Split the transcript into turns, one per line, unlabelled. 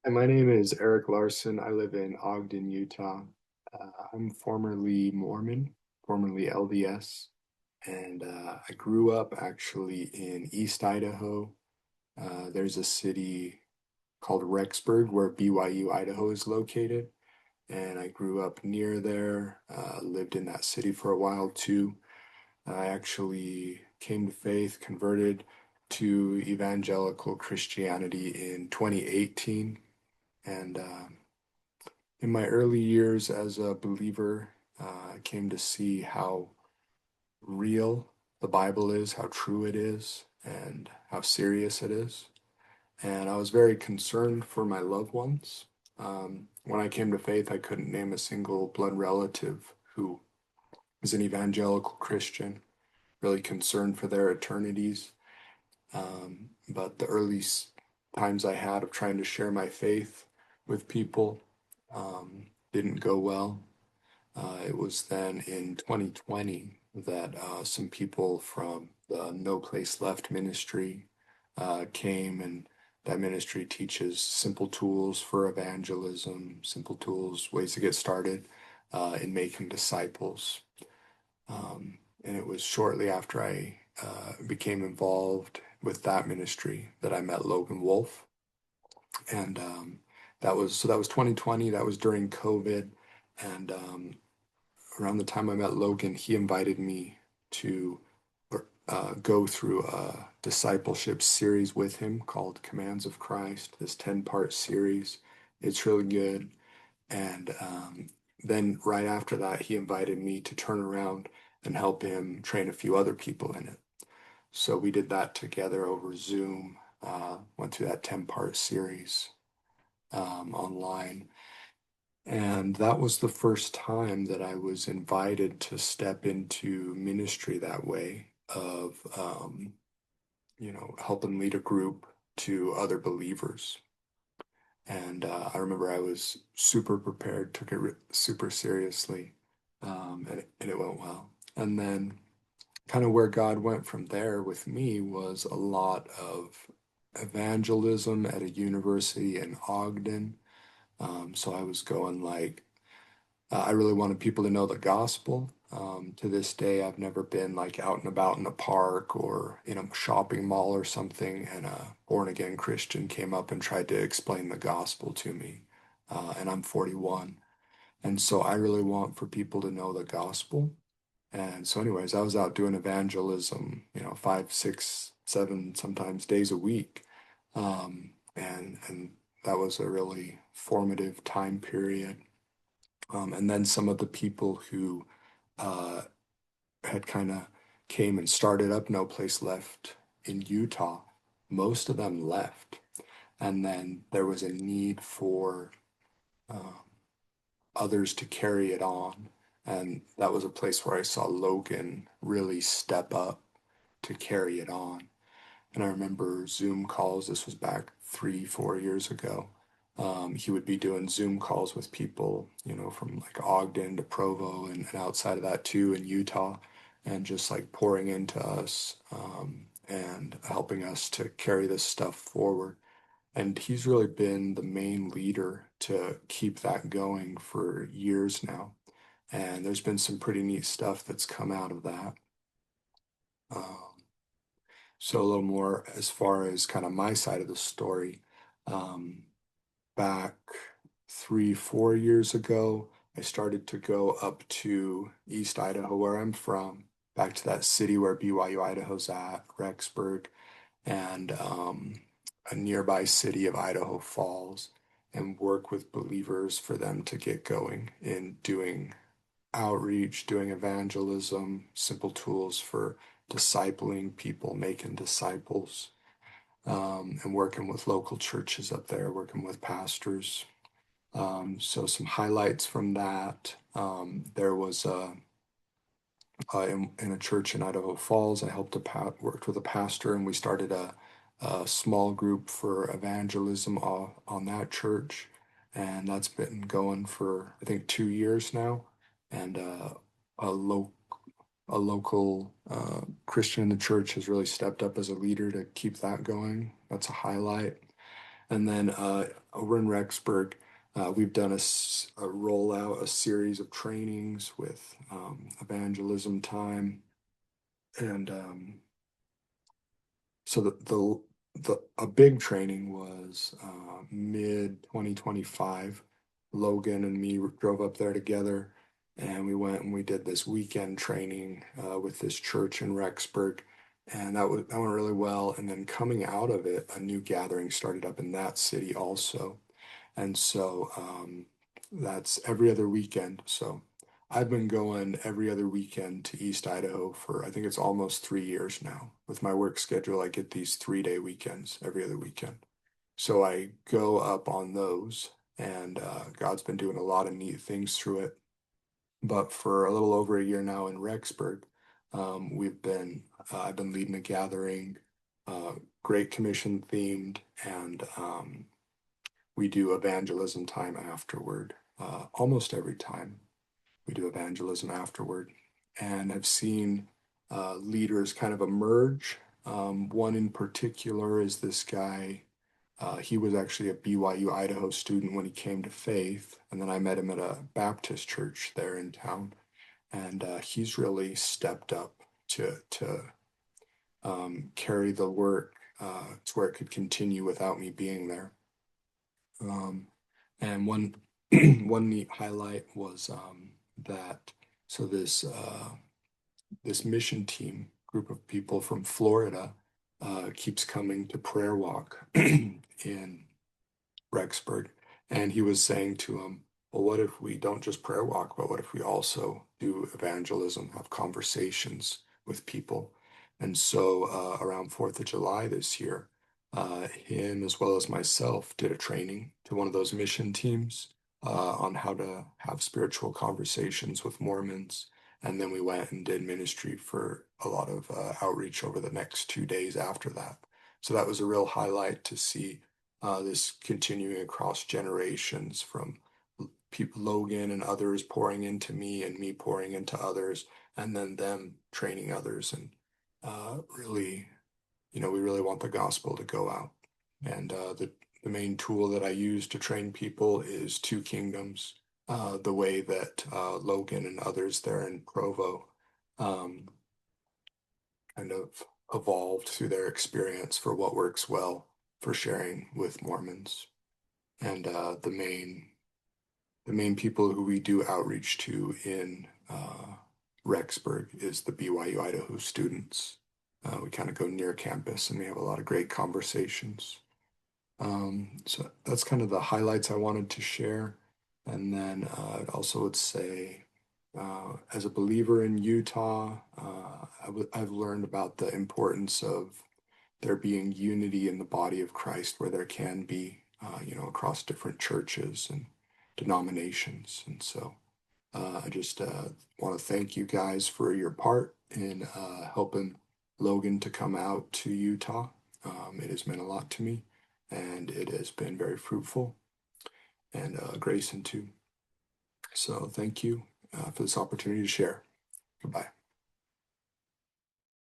Hi, my name is Eric Larsen. I live in Ogden, Utah. I'm formerly Mormon, formerly LDS, and I grew up actually in East Idaho. There's a city called Rexburg where BYU Idaho is located, and I grew up near there, lived in that city for a while too. I actually came to faith, converted to evangelical Christianity in 2018. And in my early years as a believer, I came to see how real the Bible is, how true it is, and how serious it is. And I was very concerned for my loved ones. When I came to faith, I couldn't name a single blood relative who is an evangelical Christian, really concerned for their eternities. But the early times I had of trying to share my faith with people didn't go well. It was then in 2020 that some people from the No Place Left ministry came, and that ministry teaches simple tools for evangelism, simple tools, ways to get started in making disciples. And it was shortly after I became involved with that ministry that I met Logan Wolf. And that was 2020. That was during COVID. And around the time I met Logan, he invited me to go through a discipleship series with him called Commands of Christ, this 10-part series. It's really good. And then right after that, he invited me to turn around and help him train a few other people in it. So we did that together over Zoom, went through that 10-part series online. And that was the first time that I was invited to step into ministry that way of, helping lead a group to other believers. And I remember I was super prepared, took it super seriously, and it went well. And then kind of where God went from there with me was a lot of evangelism at a university in Ogden. So I was going like, I really wanted people to know the gospel. To this day, I've never been like out and about in a park or in a shopping mall or something, and a born again Christian came up and tried to explain the gospel to me. And I'm 41. And so I really want for people to know the gospel. And so, anyways, I was out doing evangelism, 5, 6, 7, sometimes days a week. And that was a really formative time period. And then some of the people who uh, had kind of came and started up No Place Left in Utah, most of them left. And then there was a need for um, others to carry it on. And that was a place where I saw Logan really step up to carry it on. And I remember Zoom calls, this was back 3, 4 years ago. He would be doing Zoom calls with people, from like Ogden to Provo and outside of that too in Utah, and just like pouring into us and helping us to carry this stuff forward. And he's really been the main leader to keep that going for years now. And there's been some pretty neat stuff that's come out of that. Um, so a little more as far as kind of my side of the story. Um, Back 3, 4 years ago, I started to go up to East Idaho, where I'm from, back to that city where BYU Idaho's at, Rexburg, and a nearby city of Idaho Falls, and work with believers for them to get going in doing outreach, doing evangelism, simple tools for discipling people, making disciples, and working with local churches up there, working with pastors. So some highlights from that. There was in a church in Idaho Falls. I helped worked with a pastor, and we started a small group for evangelism on that church, and that's been going for I think 2 years now. And a local Christian in the church has really stepped up as a leader to keep that going. That's a highlight. And then over in Rexburg, we've done a rollout, a series of trainings with evangelism time, and so the a big training was mid 2025. Logan and me drove up there together, and we went and we did this weekend training with this church in Rexburg, and that went really well. And then coming out of it, a new gathering started up in that city also, and so that's every other weekend. So I've been going every other weekend to East Idaho for I think it's almost 3 years now. With my work schedule, I get these 3-day weekends every other weekend. So I go up on those, and God's been doing a lot of neat things through it. But for a little over a year now in Rexburg, I've been leading a gathering, uh, Great Commission themed, and we do evangelism time afterward. Almost every time we do evangelism afterward, and have seen leaders kind of emerge. One in particular is this guy. He was actually a BYU Idaho student when he came to faith, and then I met him at a Baptist church there in town, and he's really stepped up to carry the work to where it could continue without me being there. Um, and one one neat highlight was that so this mission team group of people from Florida keeps coming to prayer walk in Rexburg, and he was saying to him, "Well, what if we don't just prayer walk, but what if we also do evangelism, have conversations with people?" And so around 4th of July this year, him as well as myself did a training to one of those mission teams on how to have spiritual conversations with Mormons. And then we went and did ministry for a lot of outreach over the next 2 days after that. So that was a real highlight to see this continuing across generations from people, Logan and others pouring into me and me pouring into others, and then them training others. And really, we really want the gospel to go out. And the main tool that I use to train people is two kingdoms, the way that Logan and others there in Provo um, kind of evolved through their experience for what works well for sharing with Mormons. And the main people who we do outreach to in Rexburg is the BYU Idaho students. We kind of go near campus and we have a lot of great conversations. So that's kind of the highlights I wanted to share. And then I also would say, as a believer in Utah, I've learned about the importance of there being unity in the body of Christ where there can be, across different churches and denominations. And so I just want to thank you guys for your part in helping Logan to come out to Utah. It has meant a lot to me, and it has been very fruitful, and Grayson too. So thank you for this opportunity to share. Goodbye.